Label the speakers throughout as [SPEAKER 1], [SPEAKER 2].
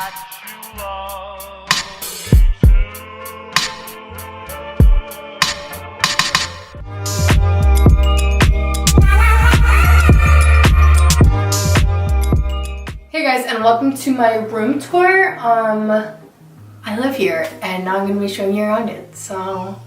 [SPEAKER 1] that you love me too.
[SPEAKER 2] Hey guys, and welcome to my room tour. I live here and now I'm gonna be showing you around it, so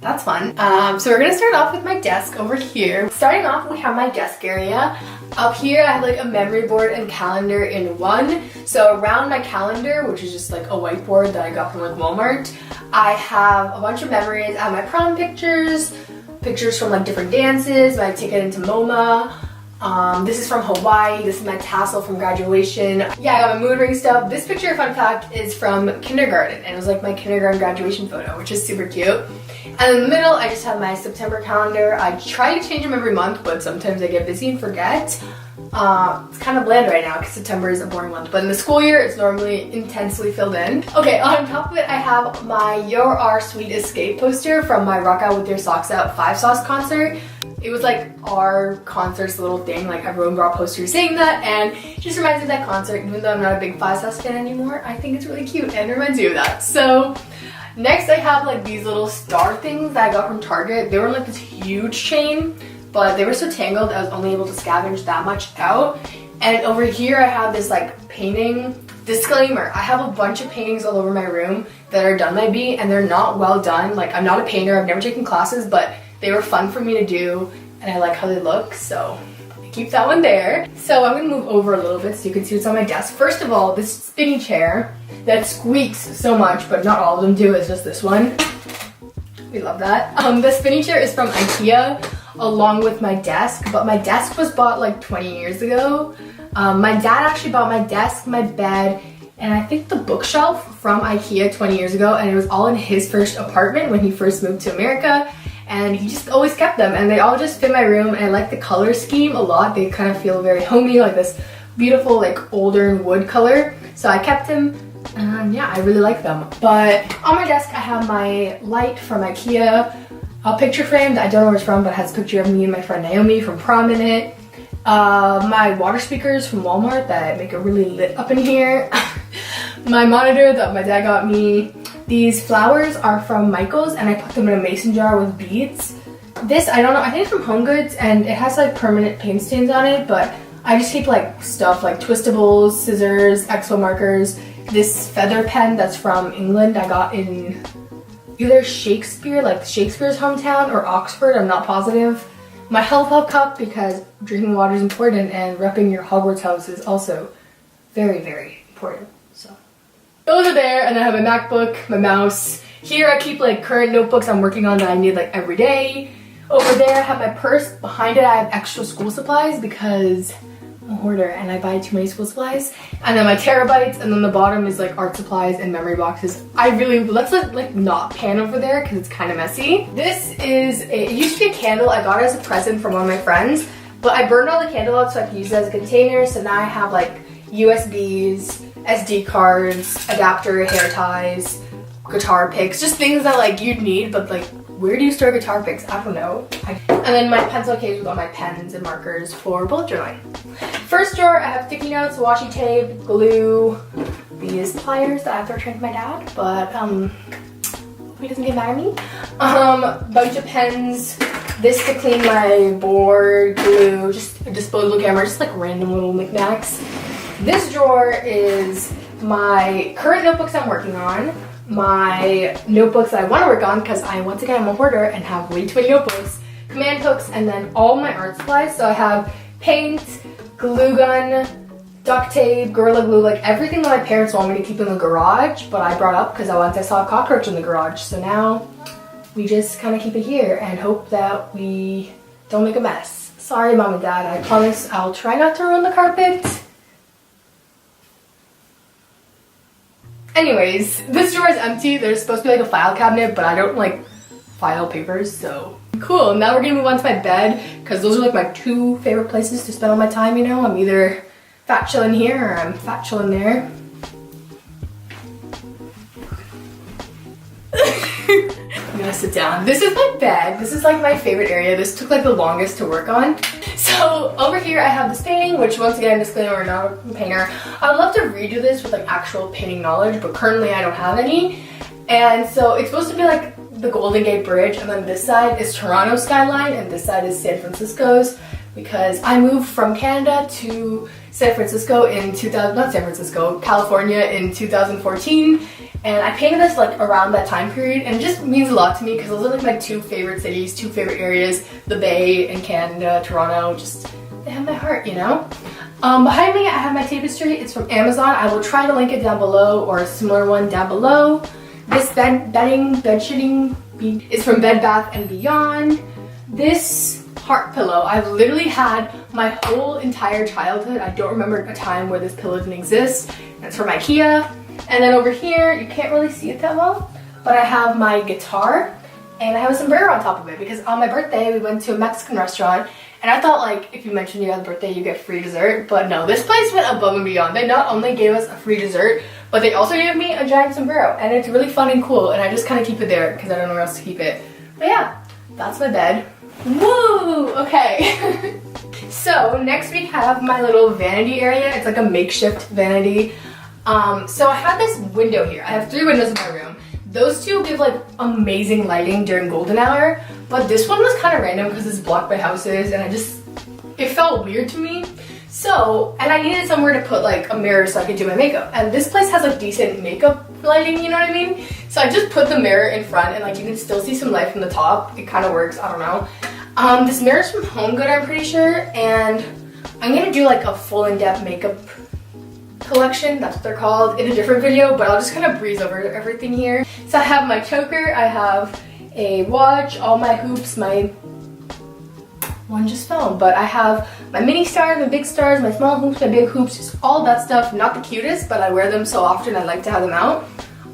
[SPEAKER 2] that's fun. So we're gonna start off with my desk over here. Starting off, we have my desk area. Up here, I have like a memory board and calendar in one. So around my calendar, which is just like a whiteboard that I got from like Walmart, I have a bunch of memories. I have my prom pictures, pictures from like different dances, my ticket into MoMA. This is from Hawaii. This is my tassel from graduation. Yeah, I got my mood ring stuff. This picture, fun fact, is from kindergarten, and it was like my kindergarten graduation photo, which is super cute. And in the middle, I just have my September calendar. I try to change them every month, but sometimes I get busy and forget. It's kind of bland right now because September is a boring month, but in the school year, it's normally intensely filled in. Okay, on top of it, I have my You're Our Sweet Escape poster from my Rock Out With Your Socks Out 5 Sauce concert. It was like our concert's little thing, like everyone brought posters saying that, and it just reminds me of that concert. Even though I'm not a big 5 Sauce fan anymore, I think it's really cute and reminds me of that. So next I have like these little star things that I got from Target. They were like this huge chain, but they were so tangled I was only able to scavenge that much out. And over here I have this like painting. Disclaimer, I have a bunch of paintings all over my room that are done by me and they're not well done. Like, I'm not a painter, I've never taken classes, but they were fun for me to do and I like how they look, so I keep that one there. So I'm gonna move over a little bit so you can see what's on my desk. First of all, this spinny chair that squeaks so much, but not all of them do, it's just this one. We love that. The spinny chair is from IKEA along with my desk, but my desk was bought like 20 years ago. My dad actually bought my desk, my bed, and I think the bookshelf from IKEA 20 years ago, and it was all in his first apartment when he first moved to America, and he just always kept them, and they all just fit my room, and I like the color scheme a lot. They kind of feel very homey, like this beautiful like older wood color, so I kept them, and yeah, I really like them. But on my desk I have my light from IKEA, a picture frame that I don't know where it's from, but it has a picture of me and my friend Naomi from prom in it. My water speakers from Walmart that make it really lit up in here. My monitor that my dad got me. These flowers are from Michael's and I put them in a mason jar with beads. This, I don't know, I think it's from Home Goods and it has like permanent paint stains on it, but I just keep like stuff like twistables, scissors, expo markers. This feather pen that's from England I got in either Shakespeare, like Shakespeare's hometown, or Oxford, I'm not positive. My Help cup because drinking water is important and repping your Hogwarts house is also very, very important. So those are there, and I have my MacBook, my mouse. Here I keep like current notebooks I'm working on that I need like every day. Over there I have my purse. Behind it I have extra school supplies because I'm a hoarder and I buy too many school supplies. And then my terabytes, and then the bottom is like art supplies and memory boxes. Let's like not pan over there because it's kind of messy. This is, it used to be a candle. I got it as a present from one of my friends, but I burned all the candle out so I could use it as a container. So now I have like USBs, SD cards, adapter, hair ties, guitar picks, just things that like you'd need, but like where do you store guitar picks? I don't know. And then my pencil case with all my pens and markers for bullet journaling. First drawer, I have sticky notes, washi tape, glue, these pliers that I have to return to my dad, but he doesn't get mad at me. Bunch of pens, this to clean my board, glue, just a disposable camera, just like random little knickknacks. This drawer is my current notebooks I'm working on, my notebooks that I want to work on because once again I'm a hoarder and have way too many notebooks, command hooks, and then all my art supplies. So I have paint, glue gun, duct tape, Gorilla Glue, like everything that my parents want me to keep in the garage, but I brought up because I saw a cockroach in the garage. So now we just kind of keep it here and hope that we don't make a mess. Sorry, Mom and Dad, I promise I'll try not to ruin the carpet. Anyways, this drawer is empty. There's supposed to be like a file cabinet, but I don't like file papers, so cool. Now we're gonna move on to my bed because those are like my two favorite places to spend all my time, you know? I'm either fat chilling here or I'm fat chilling there. I'm gonna sit down. This is my bed. This is like my favorite area. This took like the longest to work on. So So over here I have this painting, which once again, disclaimer, we're not a painter. I would love to redo this with like actual painting knowledge, but currently I don't have any. And so it's supposed to be like the Golden Gate Bridge, and then this side is Toronto skyline, and this side is San Francisco's, because I moved from Canada to San Francisco in California in 2014. And I painted this like around that time period, and it just means a lot to me because those are like my two favorite cities, two favorite areas, the Bay and Canada, Toronto, just they have my heart, you know? Behind me I have my tapestry. It's from Amazon. I will try to link it down below, or a similar one down below. This bed sheeting is from Bed Bath & Beyond. This heart pillow, I've literally had my whole entire childhood. I don't remember a time where this pillow didn't exist. It's from IKEA. And then over here, you can't really see it that well, but I have my guitar, and I have a sombrero on top of it because on my birthday we went to a Mexican restaurant, and I thought like if you mentioned you had a birthday you get free dessert, but no, this place went above and beyond. They not only gave us a free dessert, but they also gave me a giant sombrero, and it's really fun and cool, and I just kind of keep it there because I don't know where else to keep it. But yeah, that's my bed. Woo! Okay. So next we have my little vanity area. It's like a makeshift vanity. So I have this window here. I have 3 windows in my room. Those two give like amazing lighting during golden hour, but this one was kind of random because it's blocked by houses, and it felt weird to me. So, and I needed somewhere to put like a mirror so I could do my makeup. And this place has like decent makeup lighting, you know what I mean? So I just put the mirror in front, and like you can still see some light from the top. It kind of works, I don't know. This mirror's from HomeGood, I'm pretty sure, and I'm gonna do like a full in-depth makeup collection, that's what they're called, in a different video, but I'll just kind of breeze over everything here. So I have my choker, I have a watch, all my hoops, my one just fell, but I have my mini stars, my big stars, my small hoops, my big hoops, just all that stuff. Not the cutest, but I wear them so often I like to have them out.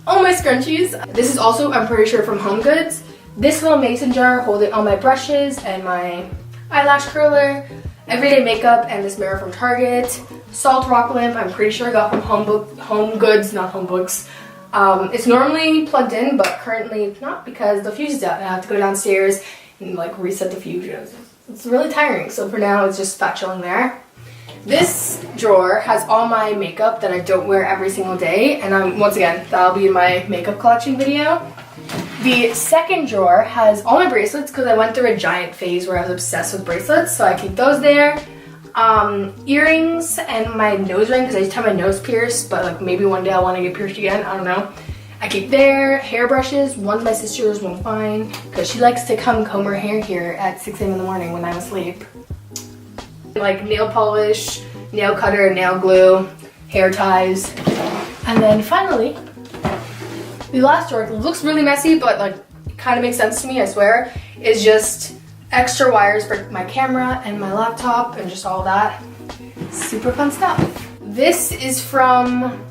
[SPEAKER 2] All my scrunchies. This is also, I'm pretty sure, from HomeGoods. This little mason jar holding all my brushes and my eyelash curler, everyday makeup, and this mirror from Target. Salt rock lamp, I'm pretty sure I got from HomeGoods, not HomeBooks. It's normally plugged in, but currently it's not because the fuse is out and I have to go downstairs and like reset the fuse. It's really tiring, so for now it's just spatuling there. This drawer has all my makeup that I don't wear every single day, and once again, that'll be in my makeup collection video. The second drawer has all my bracelets because I went through a giant phase where I was obsessed with bracelets, so I keep those there. Earrings and my nose ring because I used to have my nose pierced, but like maybe one day I want to get pierced again, I don't know. I keep there. Hairbrushes, one's my sister's, one's mine, because she likes to come comb her hair here at 6 a.m. in the morning when I'm asleep. Like nail polish, nail cutter, nail glue, hair ties. And then finally, the last drawer, it looks really messy, but like it kind of makes sense to me, I swear, is just extra wires for my camera and my laptop and just all that. Super fun stuff. This is from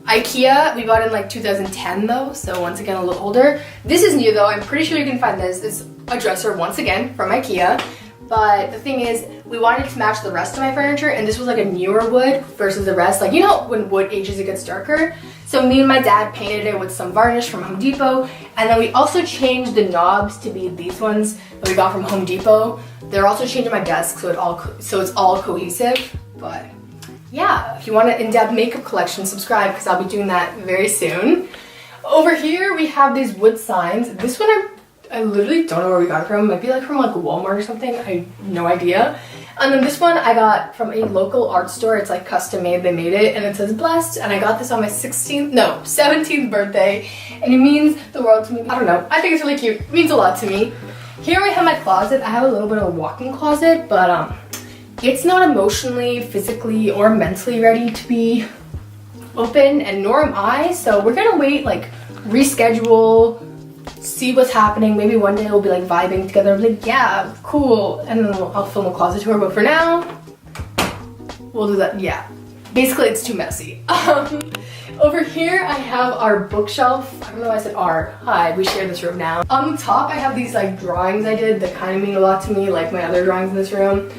[SPEAKER 2] IKEA. We bought it in like 2010 though, so once again a little older. This is new though, I'm pretty sure you can find this. It's a dresser once again from IKEA. But the thing is, we wanted to match the rest of my furniture, and this was like a newer wood versus the rest. Like, you know when wood ages it gets darker? So me and my dad painted it with some varnish from Home Depot, and then we also changed the knobs to be these ones that we got from Home Depot. They're also changing my desk so it's all cohesive. But yeah, if you want an in-depth makeup collection, subscribe because I'll be doing that very soon. Over here we have these wood signs. This one I literally don't know where we got it from. It might be like from like Walmart or something. I have no idea. And then this one I got from a local art store. It's like custom made. They made it and it says blessed. And I got this on my 17th birthday. And it means the world to me. I don't know. I think it's really cute. It means a lot to me. Here we have my closet. I have a little bit of a walk-in closet, but it's not emotionally, physically, or mentally ready to be open, and nor am I. So we're gonna wait, like reschedule, see what's happening. Maybe one day we'll be like vibing together. I'll be like, yeah, cool. And then I'll film a closet tour. But for now, we'll do that. Yeah. Basically, it's too messy. Over here, I have our bookshelf. I don't know why I said our. Hi, we share this room now. On the top, I have these like drawings I did that kind of mean a lot to me, like my other drawings in this room.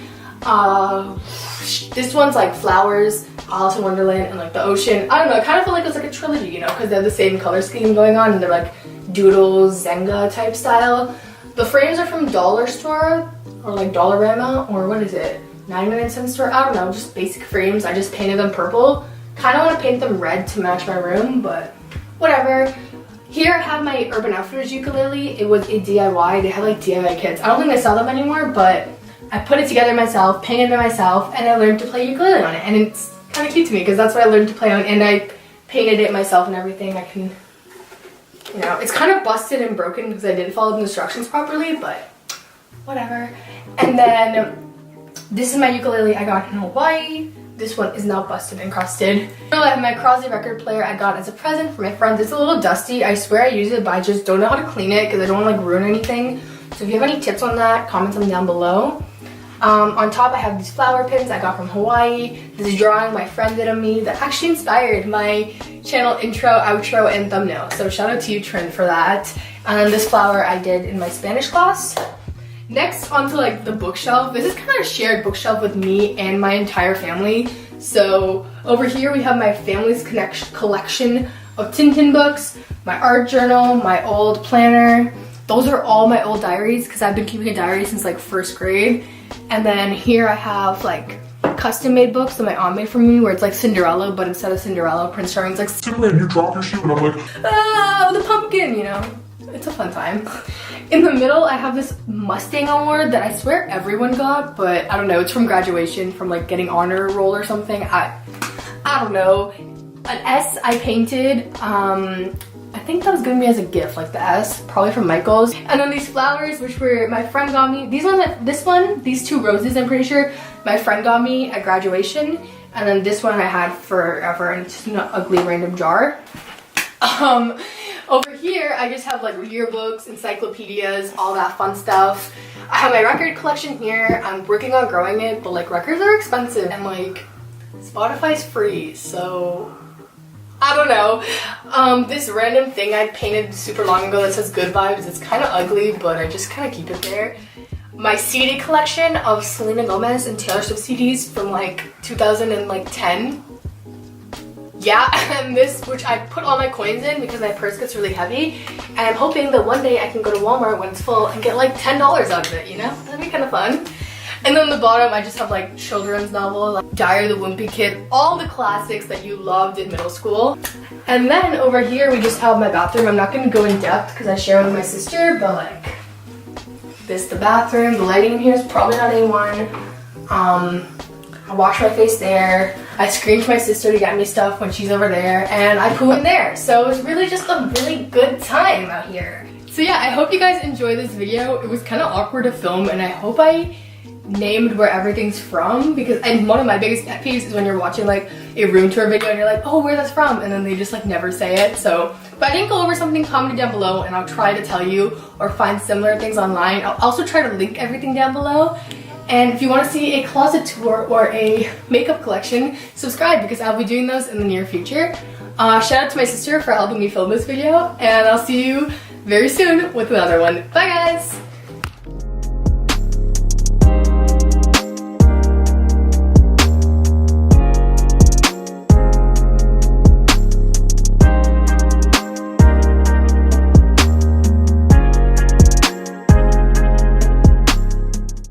[SPEAKER 2] This one's like flowers, Alice in Wonderland, and like the ocean. I don't know, I kind of feel like it's like a trilogy, you know, because they have the same color scheme going on, and they're like doodles, Zenga type style. The frames are from Dollar Store. or like Dollarama, or what is it? 99-cent store? I don't know, just basic frames. I just painted them purple. Kind of want to paint them red to match my room, but whatever. Here I have my Urban Outfitters ukulele. It was a DIY. They had like DIY kits. I don't think they sell them anymore, but I put it together myself, painted it myself, and I learned to play ukulele on it. And it's kind of cute to me because that's what I learned to play on, and I painted it myself and everything. I can, you know, it's kind of busted and broken because I didn't follow the instructions properly, but whatever. And then this is my ukulele I got in Hawaii. This one is now busted and crusted. I have my Crosley record player I got as a present for my friends. It's a little dusty. I swear I use it, but I just don't know how to clean it because I don't want to like ruin anything. So if you have any tips on that, comment them down below. On top I have these flower pins I got from Hawaii. This drawing my friend did of me that actually inspired my channel intro, outro, and thumbnail. So shout out to you, Trin, for that. And then this flower I did in my Spanish class. Next, onto like the bookshelf. This is kind of a shared bookshelf with me and my entire family. So over here we have my family's collection of Tintin books, my art journal, my old planner. Those are all my old diaries because I've been keeping a diary since like 1st grade. And then here I have like custom made books that my aunt made for me where it's like Cinderella, but instead of Cinderella, Prince Charming's like,
[SPEAKER 3] Superman, you dropped your shoe, and I'm like,
[SPEAKER 2] ah, the pumpkin, you know. It's a fun time. In the middle, I have this Mustang award that I swear everyone got, but I don't know, it's from graduation, from like getting honor roll or something. I don't know. An S I painted, I think that was given me as a gift, like the S, probably from Michael's. And then these flowers, which were, my friend got me. These 2 roses, I'm pretty sure, my friend got me at graduation. And then this one I had forever, and it's just an ugly random jar. Over here, I just have like yearbooks, encyclopedias, all that fun stuff. I have my record collection here. I'm working on growing it, but like records are expensive and like Spotify's free, so I don't know. This random thing I painted super long ago that says good vibes, it's kind of ugly, but I just kind of keep it there. My CD collection of Selena Gomez and Taylor Swift CDs from like 2010. Yeah, and this, which I put all my coins in because my purse gets really heavy, and I'm hoping that one day I can go to Walmart when it's full and get like $10 out of it, you know? That'd be kind of fun. And then the bottom, I just have like children's novels, like Diary of the Wimpy Kid, all the classics that you loved in middle school. And then over here, we just have my bathroom. I'm not gonna go in depth because I share it with my sister, but like, this the bathroom. The lighting in here is probably not A1. I wash my face there. I screamed my sister to get me stuff when she's over there, and I poo in there. So it was really just a really good time out here. So yeah, I hope you guys enjoyed this video. It was kind of awkward to film, and I hope I named where everything's from, because, and one of my biggest pet peeves is when you're watching like a room tour video and you're like, oh, where that's from, and then they just like never say it. So if I didn't go over something, comment it down below and I'll try to tell you, or find similar things online. I'll also try to link everything down below. And if you want to see a closet tour or a makeup collection, subscribe because I'll be doing those in the near future. Shout out to my sister for helping me film this video, and I'll see you very soon with another one. Bye guys!